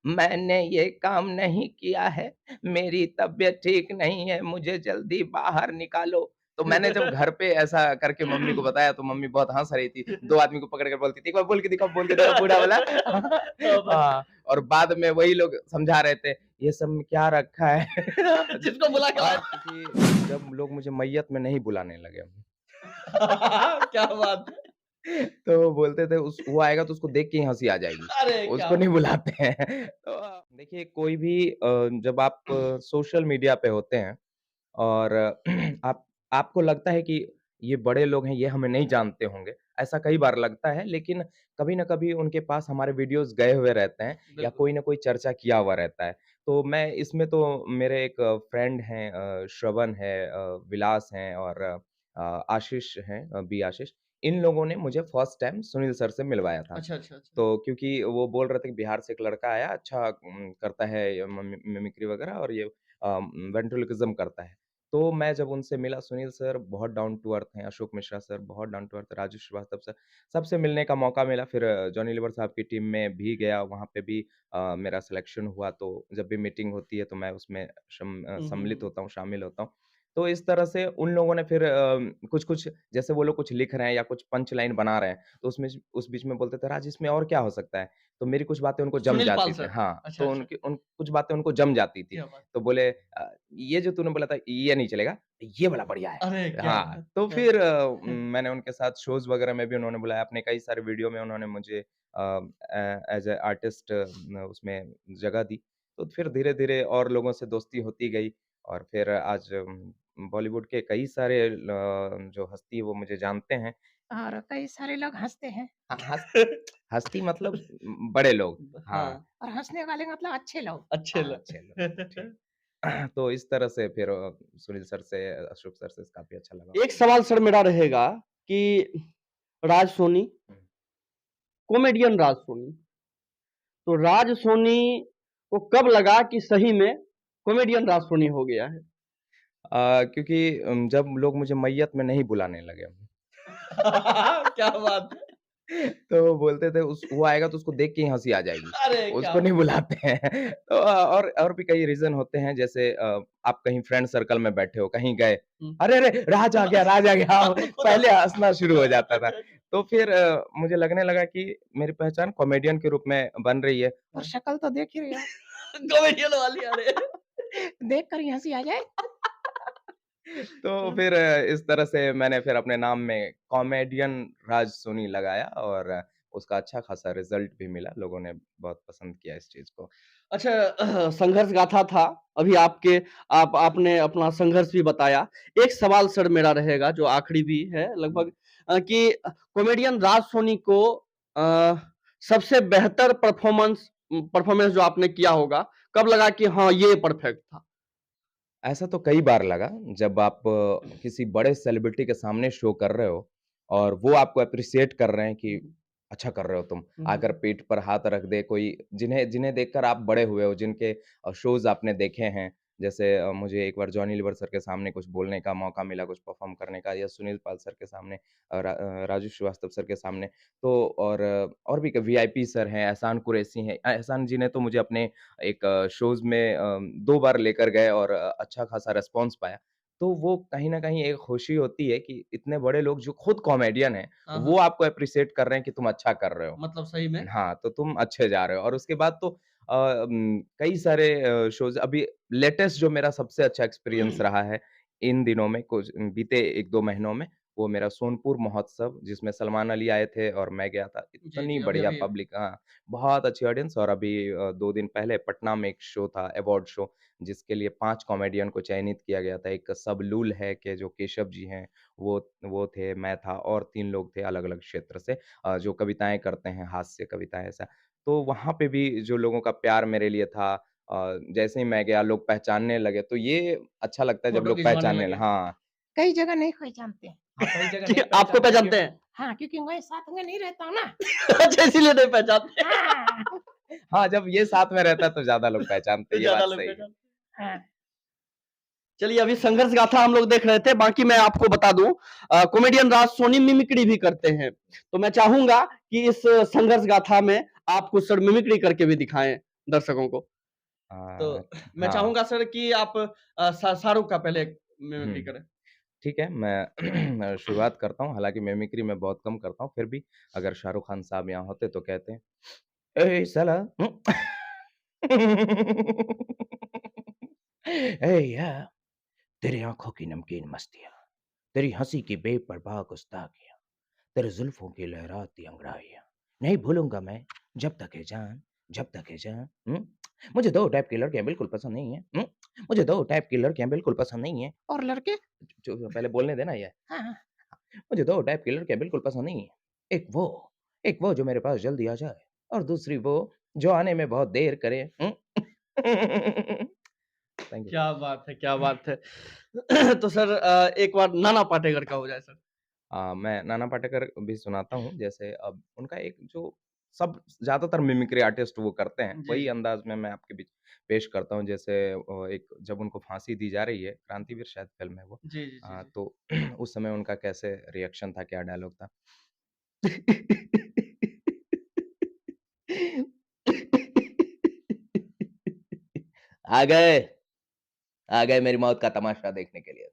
मैंने ये काम नहीं किया है, मेरी तबीयत ठीक नहीं है, मुझे जल्दी बाहर निकालो। तो मैंने जब घर पे ऐसा करके मम्मी को बताया तो मम्मी बहुत हँस रही थी। 2 आदमी को पकड़ के बोलती थी, "एक बार बोल के दिखाओ" बूढ़ा वाला। हाँ, और बाद में वही लोग समझा रहे थे, "ये सब में क्या रखा है?" जिसको बुला के और लाया। क्योंकि जब लोग मुझे मैयत में नहीं बुलाने लगे। क्या बात है! तो वो बोलते थे उस वो आएगा तो उसको देख के ही हँसी आ जाएगी, अरे क्या उसको नहीं बुलाते हैं। तो देखिए कोई भी जब आप सोशल मीडिया पे होते हैं और आप आपको लगता है कि ये बड़े लोग हैं, ये हमें नहीं जानते होंगे, ऐसा कई बार लगता है, लेकिन कभी न कभी उनके पास हमारे वीडियोज़ गए हुए रहते हैं या बिल्कुल। कोई न कोई चर्चा किया हुआ रहता है। तो मैं इसमें तो मेरे एक फ्रेंड हैं श्रवण है विलास हैं और आशीष हैं बी आशीष। इन लोगों ने मुझे फर्स्ट टाइम सुनील सर से मिलवाया था। अच्छा, अच्छा, अच्छा। तो क्योंकि वो बोल रहे थे कि बिहार से एक लड़का आया, अच्छा करता है ये मिमिक्री वगैरह और ये वेंट्रिलोक्विज़्म करता है। तो मैं जब उनसे मिला सुनील सर बहुत डाउन टू अर्थ हैं, अशोक मिश्रा सर बहुत down to earth, Raju Srivastava sir, सबसे मिलने का मौका मिला। फिर जॉनी लीवर साहब की टीम में भी गया, वहाँ पे भी मेरा सिलेक्शन हुआ तो जब भी मीटिंग होती है तो मैं उसमें हुँ, हुँ, सम्मिलित हुँ। होता हूँ, शामिल होता हूँ। तो इस तरह से उन लोगों ने फिर कुछ-कुछ जैसे वो लोग कुछ लिख रहे हैं या कुछ पंच लाइन बना रहे हैं, तो उसमें उस बीच में बोलते थे, "राज इसमें और क्या हो सकता है?" तो मेरी कुछ बातें उनको जम सुनील पाल जाती थी सर। हाँ, अच्छा, तो अच्छा। उनकी उन कुछ बातें उनको जम जाती थी। क्या बात! तो बोले "ये जो तूने बोला था ये नहीं चलेगा, ये वाला बढ़िया है।" अरे क्या हाँ, बात तो है! फिर मैंने उनके साथ शोज़ वगैरह में भी उन्होंने बुलाया, अपने कई सारे वीडियो में उन्होंने मुझे एज़ अ आर्टिस्ट उसमें जगह दी। तो फिर धीरे-धीरे और लोगों से दोस्ती होती गई और फिर आज बॉलीवुड के कई सारे जो हस्ती है वो मुझे जानते हैं और कई सारे लोग हँसते हैं। हस्ती मतलब बड़े लोग, हाँ, हाँ, और हँसने वाले मतलब अच्छे लोग। अच्छे हाँ, ल अच्छे लोग, ठीक। तो इस तरह से फिर सुनील सर से, अशोक सर से काफ़ी अच्छा लगा। एक सवाल सर मेरा रहेगा कि राज सोनी, हुँ। कॉमेडियन राज सोनी, तो राज सोनी को कब लगा कि सही में कॉमेडियन राज सोनी हो गया है? क्योंकि जब लोग मुझे मैयत में नहीं बुलाने लगे। क्या बात है! तो वो बोलते थे उस वो आएगा तो उसको देख के ही हँसी आ जाएगी, अरे क्या उसको नहीं बुलाते हैं। तो और भी कई रीज़न होते हैं जैसे आप कहीं फ्रेंड सर्कल में बैठे हो, कहीं गए, हुँ। "अरे, अरे! राज आ गया" आप तो खुद पहले हँसने हँसना शुरू हो जाता था। लगे। तो फिर मुझे लगने लगा कि मेरी पहचान कॉमेडियन के रूप में बन रही है और शक्ल तो देख ही रहे हो। कॉमेडियन वाली अरे! देखकर ही हँसी आ जाए। तो फिर इस तरह से मैंने फिर अपने नाम में कॉमेडियन राज सोनी लगाया और उसका अच्छा खासा रिज़ल्ट भी मिला, लोगों ने बहुत पसंद किया इस चीज़ को। अच्छा संघर्ष गाथा था, अभी आपने अपना संघर्ष भी बताया। एक सवाल सर मेरा रहेगा जो आखिरी भी है लगभग कि कॉमेडियन राज सोनी को अ, सबसे बेहतर परफ़ॉर्मेंस जो आपने किया होगा, कब लगा कि हाँ, ये परफ़ेक्ट था? ऐसा तो कई बार लगा जब आप किसी बड़े सेलिब्रिटी के सामने शो कर रहे हो और वो आपको एप्रिशिएट कर रहे हैं कि हुँ, अच्छा कर रहे हो तुम। हुँ, आकर हुँ। पीठ पर हाथ रख दे कोई जिन्हें जिन्हें देखकर आप बड़े हुए हो, जिनके शोज़ आपने देखे हैं। जैसे मुझे एक बार जॉनी लीवर सर के सामने कुछ बोलने का मौका मिला, कुछ परफ़ॉर्म करने का या सुनील पाल सर के सामने राजू श्रीवास्तव सर के सामने। तो और भी क वीआईपी सर हैं, एहसान कुरैशी हैं। एहसान जी ने तो मुझे अपने एक शोज़ में 2 बार लेकर गए और अच्छा खासा रिस्पॉन्स पाया। तो वो कहीं न कहीं एक खुशी होती है कि इतने बड़े लोग जो खुद कॉमेडियन हैं, हाँ, वो हाँ, आपको एप्रिशिएट कर रहे हैं कि तुम अच्छा कर रहे हो। मतलब सही में? हाँ, तो तुम अच्छे जा रहे हो और उसके बाद तो कई सारे शोज़ अभी लेटेस्ट जो मेरा सबसे अच्छा एक्सपीरियंस रहा है, इन दिनों में कुछ बीते 1-2 महीनों में, वो मेरा सोनपुर महोत्सव जिसमें सलमान अली आए थे और मैं गया था। जी, इतनी जी, बढ़िया अभी-अभी पब्लिक हाँ, बहुत अच्छी ऑडियंस और अभी 2 दिन पहले पटना में एक शो था, अवार्ड शो, जिसके लिए 5 कॉमेडियन को चयनित किया गया था। एक सबलूल है के जो केशव जी हैं, वो थे, मैं था और 3 लोग थे अलग-अलग क्षेत्र से जो कविताएँ करते हैं, हास्य कविताएँ ऐसा। तो वहाँ पे भी जो लोगों का प्यार मेरे लिए था जैसे ही मैं गया लोग पहचानने लगे, तो ये अच्छा लगता है जब फ़ोटो लोग खिंचवाने पहचानने ल लगे। हाँ। कई जगह नहीं पहचानते हैं। हाँ, कई जगह कि नहीं आपको पहचानते क्यों पहचानते हैं? हाँ, क्योंकि मैं साथ में नहीं रहता हूँ ना। अच्छा इसीलिए नहीं पहचानते। हाँ। हाँ, जब ये साथ में रहता है तो ज़्यादा लोग पहचानते हैं, ये ज़्यादा बात लोग सही है। पहचानते। हाँ। चलिए अभी संघर्ष गाथा हम लोग देख रहे थे, बाकी मैं आपको बता दूँ कॉमेडियन राज सोनी मिमिक्री भी करते हैं। तो मैं चाहूँगा कि इस संघर्ष गाथा में आप कुछ सर मिमिक्री करके भी दिखाएँ। दर्शकों को। अ, तो मैं हाँ। चाहूँगा सर कि आप शाहरुख का पहले मिमिक्री हुँ। करें। ठीक है, मैं शुरुआत करता हूँ, हालाँकि मिमिक्री मैं बहुत कम करता हूँ, फिर भी अगर शाहरुख खान साहब यहाँ होते तो कहते हैं, "ए साला ए यार, तेरी आँखों की नमकीन मस्तियाँ, तेरी हँसी की बेपरवाह गुस्ताखियाँ, तेरे जुल्फ़ों की लहराती अंगड़ाइयाँ, नहीं भूलूँगा मैं जब तक है जान, जब तक है जान। मुझे 2 टाइप की लड़कियाँ बिल्कुल पसंद नहीं हैं। मुझे 2 टाइप की लड़कियाँ बिल्कुल पसंद नहीं हैं और लड़के जो पहले बोलने देना ये। हाँ, हाँ। मुझे 2 टाइप की लड़कियाँ बिल्कुल पसंद नहीं हैं। एक वो जो मेरे पास जल्दी आ जाए और दूसरी वो जो आने में बहुत देर करे। Thank you. क्या बात है, क्या बात है। तो सर एक बार नाना पाटेकर का हो जाए सर। मैं नाना पाटेकर भी सुनाता हूँ, जैसे अब उनका एक जो सब ज़्यादातर मिमिक्री आर्टिस्ट वो करते हैं, जी, वही जी। अंदाज़ में मैं आपके बीच पेश करता हूँ। जैसे एक जब उनको फांसी दी जा रही है, क्रांतिवीर शायद फ़िल्म है वो। जी, जी, जी, जी। तो उस समय उनका कैसे रिएक्शन था, क्या डायलॉग था? आ गए, आ गए मेरी मौत का तमाशा देखने के लिए।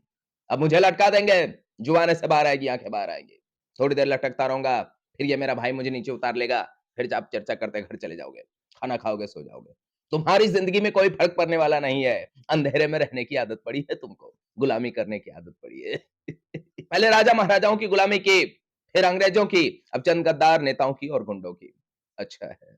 अब मुझे लटका देंगे, जुबान से बाहर आएगी, आँखें बाहर आएँगी। थोड़ी देर लटकता रहूँगा, फिर ये मेरा भाई मुझे नीचे उतार लेगा, फिर आप चर्चा करते घर चले जाओगे, खाना खाओगे, सो जाओगे। तुम्हारी ज़िंदगी में कोई फ़र्क पड़ने वाला नहीं है। अंधेरे में रहने की आदत पड़ी है तुमको, गुलामी करने की आदत पड़ी है। पहले राजा-महाराजाओं की गुलामी की, फिर अंग्रेज़ों की, अब चंद गद्दार नेताओं की और गुंडों की। अच्छा है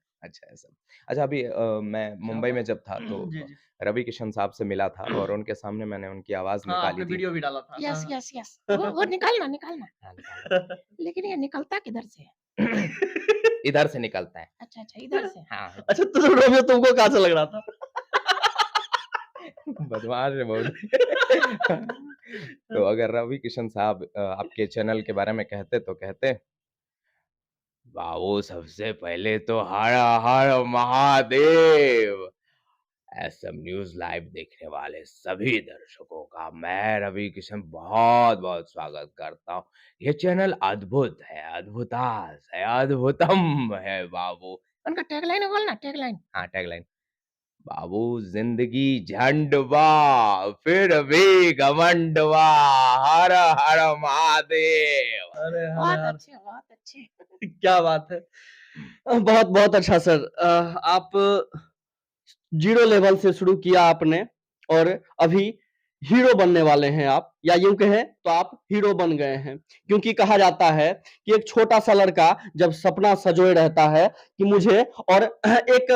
सब। अच्छा अभी मैं क्या मुंबई में बात जब था है। तो जी, जी। रवि किशन साहब से मिला था और उनके सामने मैंने उनकी आवाज़ हाँ, निकाली आपने थी। वीडियो भी डाला था। हाँ, यस, हाँ। Yes, yes. वो निकालना, निकालना। हाँ, निकालना। लेकिन ये निकलता किधर से है? इधर से निकलता है। अच्छा, अच्छा, इधर से। हाँ, हाँ। अच्छा तो रोमियो तुमको कहाँ से लग रहा था? बदमाश है बहुत। तो अगर रवि किशन साहब आपके चैनल के बारे में कहते तो कहते, "बाबू सबसे पहले तो हर हर महादेव।" एसएम न्यूज़ लाइव देखने वाले सभी दर्शकों का मैं रवि किशन बहुत-बहुत स्वागत करता हूँ। ये चैनल अद्भुत है, अद्भुतास है, अद्भुतम है बाबू। उनका टैगलाइन बोलना टैगलाइन। हाँ, टैगलाइन। बाबू ज़िंदगी झंडवा, फिर भी घमंडवा, हर हर महादेव। अरे हर बहुत हर अच्छे, बहुत अच्छे। क्या बात है। बहुत-बहुत अच्छा सर। आप ज़ीरो लेवल से शुरू किया आपने और अभी हीरो बनने वाले हैं आप या यूँ कहें तो आप हीरो बन गए हैं। क्योंकि कहा जाता है कि एक छोटा-सा लड़का जब सपना सँजोए रहता है कि मुझे और एक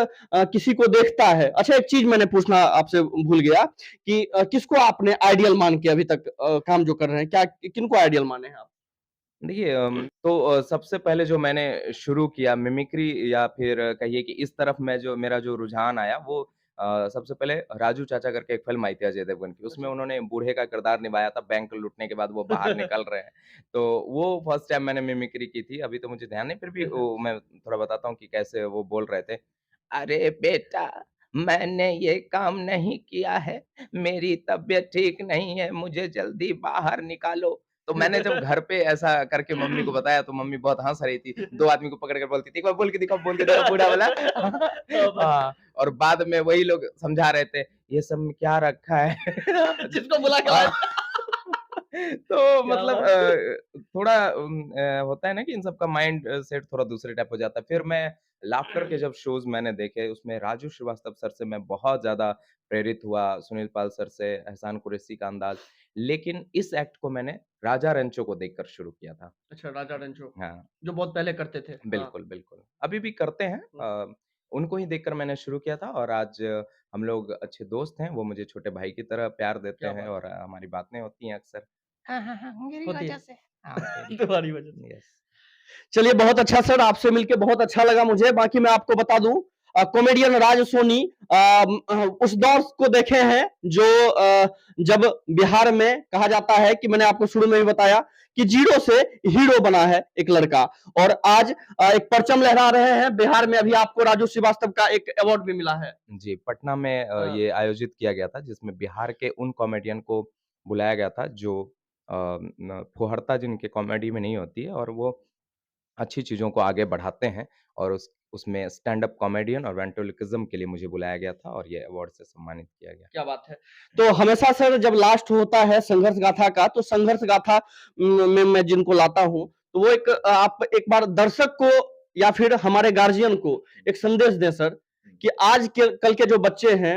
किसी को देखता है। अच्छा एक चीज़ मैंने पूछना आपसे भूल गया कि किसको आपने आइडियल मान के अभी तक काम जो कर रहे हैं, क्या किनको आइडियल माने हैं आप? देखिए तो सबसे पहले जो मैंने शुरू किया मिमिक्री या फिर कहिए कि इस तरफ मैं जो मेरा जो रुझान आया वो सबसे पहले राजू चाचा करके एक फ़िल्म आई थी अजय देवगन की, उसमें अच्छा। उन्होंने बूढ़े का किरदार निभाया था, बैंक लूटने के बाद वो बाहर निकल रहे हैं। तो वो फर्स्ट टाइम मैंने मिमिक्री की थी, अभी तो मुझे ध्यान नहीं फिर भी वो मैं थोड़ा बताता हूँ कि कैसे वो बोल रहे थे। अरे बेटा, मैंने ये काम नहीं किया है, मेरी तबीयत ठीक नहीं है, मुझे जल्दी बाहर निकालो। तो मैंने जब घर पे ऐसा करके मम्मी को बताया तो मम्मी बहुत हँस रही थी। 2 आदमी को पकड़ के बोलती थी, "एक बार बोल के दिखाओ बूढ़ा वाला।" हाँ, और बाद में वही लोग समझा रहे थे, "ये सब में क्या रखा है?" जिसको बुला के और लाया। तो क्या मतलब बात है। थोड़ा होता है ना कि इन सबका माइंड सेट थोड़ा दूसरे टाइप हो जाता है। फिर मैं लाफ्टर के जब शोज़ मैंने देखे, उसमें राजू श्रीवास्तव सर से मैं बहुत ज़्यादा प्रेरित हुआ, सुनील पाल सर से, एहसान कुरैशी का अंदाज़। लेकिन इस एक्ट को मैंने राजा रेंचो को देखकर शुरू किया था। अच्छा राजा रेंचो, हाँ, जो बहुत पहले करते थे। हाँ। बिल्कुल, बिल्कुल। अभी भी करते हैं हुँ। उनको ही देखकर मैंने शुरू किया था और आज हम लोग अच्छे दोस्त हैं। वो मुझे छोटे भाई की तरह प्यार देते क्या हैं बात और है। हमारी बातें होती हैं अक्सर। हाँ, हाँ, हाँ, मेरी होती वजह है। से। हाँ, होती तुम्हारी वजह से। है। यस। चलिए बहुत अच्छा सर, आपसे मिलके बहुत अच्छा लगा मुझे। बाकी मैं आपको बता दूँ कॉमेडियन राज सोनी उस दौर को देखे हैं जो जब बिहार में कहा जाता है कि मैंने आपको शुरू में भी बताया कि ज़ीरो से हीरो बना है एक लड़का और आज एक परचम लहरा रहे हैं। बिहार में अभी आपको राजू श्रीवास्तव का एक अवार्ड भी मिला है। जी, पटना में हाँ। ये आयोजित किया गया था जिसमें बिहार के उन कॉमेडियन को बुलाया गया था जो फुहड़ता जिनके कॉमेडी में नहीं होती है और वो अच्छी चीज़ों को आगे बढ़ाते हैं और उसमें स्टैंड अप कॉमेडियन और वेंट्रिलोक्विज़्म के लिए मुझे बुलाया गया था और ये अवार्ड से सम्मानित किया गया। क्या बात है। तो हमेशा सर जब लास्ट होता है संघर्ष गाथा का, तो संघर्ष गाथा में मैं जिनको लाता हूँ, तो वो एक आप एक बार दर्शक को या फिर हमारे गार्जियन को एक संदेश दें सर, कि आज के कल के जो बच्चे हैं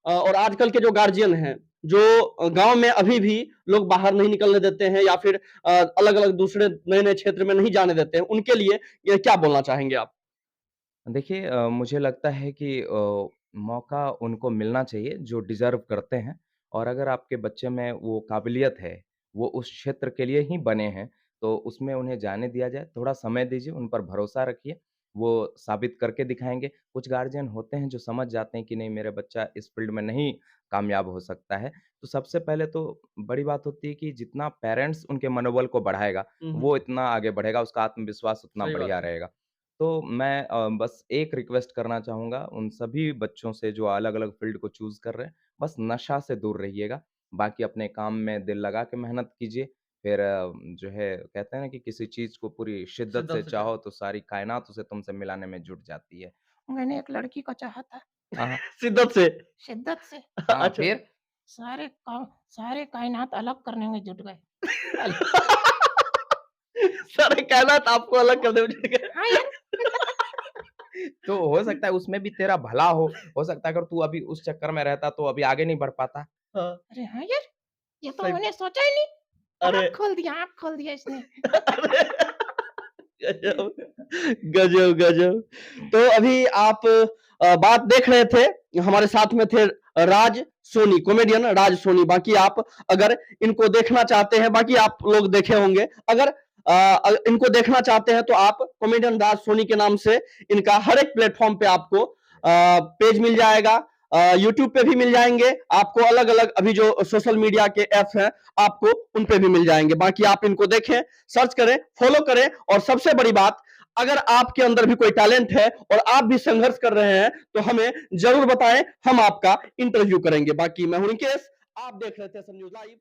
और आजकल के जो गार्जियन हैं, जो गाँव में अभी भी लोग बाहर नहीं निकलने देते हैं या फिर अलग-अलग दूसरे नए-नए क्षेत्र में नहीं जाने देते हैं, उनके लिए ये क्या बोलना चाहेंगे आप? देखिए मुझे लगता है कि मौका उनको मिलना चाहिए जो डिज़र्व करते हैं और अगर आपके बच्चे में वो काबिलियत है, वो उस क्षेत्र के लिए ही बने हैं, तो उसमें उन्हें जाने दिया जाए। थोड़ा समय दीजिए, उन पर भरोसा रखिए, वो साबित करके दिखाएँगे। कुछ गार्जियन होते हैं जो समझ जाते हैं कि नहीं मेरा बच्चा इस फ़ील्ड में नहीं कामयाब हो सकता है। तो सबसे पहले तो बड़ी बात होती है कि जितना पेरेंट्स उनके मनोबल को बढ़ाएगा, हुँ, हुँ। वो इतना आगे बढ़ेगा, उसका आत्मविश्वास उतना सही बात बढ़िया है। रहेगा। तो मैं बस एक रिक्वेस्ट करना चाहूँगा उन सभी बच्चों से जो अलग-अलग फ़ील्ड को चूज़ कर रहे हैं, बस नशा से दूर रहिएगा। बाकी अपने काम में दिल लगा के मेहनत कीजिए। फिर जो है कहते हैं ना कि किसी चीज़ को पूरी शिद्दत से शिद्दत से चाहो तो सारी कायनात उसे तुमसे मिलाने में जुट जाती है। मैंने एक लड़की को चाहा था। हाँ, हाँ। शिद्दत से। शिद्दत से। हाँ, अच्छा। फिर? सारे कायनात अलग करने में जुट गए। अल सारे कायनात आपको अलग कर देंगे। हाँ यार। तो हो सकता है उसमें भी तेरा भला हो सकता है अगर तू अभी उस चक्कर में रहता तो अभी आगे नहीं बढ़ पाता। हाँ, अरे हाँ यार! ये तो सही मैंने सोचा ही नहीं। अरे! आँख खोल दिया इसने। अरे! गज़ब, गज़ब, गज़ब। तो अभी आप बात देख रहे थे, हमारे साथ में थे राज सोनी, कॉमेडियन राज सोनी। बाकी आप अगर इनको देखना चाहते हैं, बाकी आप लोग देखे होंगे। अगर इनको देखना चाहते हैं तो आप कॉमेडियन राज सोनी के नाम से इनका हर एक प्लेटफ़ॉर्म पे आपको पेज मिल जाएगा। यूट्यूब पे भी मिल जाएँगे, आपको अलग-अलग अभी जो सोशल मीडिया के ऐप्स हैं, आपको उन पे भी मिल जाएँगे। बाकी आप इनको देखें, सर्च करें, फॉलो करें और सबसे बड़ी बात, अगर आपके अंदर भी कोई टैलेंट है और आप भी संघर्ष कर रहे हैं, तो हमें ज़रूर बताएँ, हम आपका इंटरव्यू करेंगे। बाकी मैं हूँ निकेश, आप देख रहे थे सब न्यूज़ लाइव।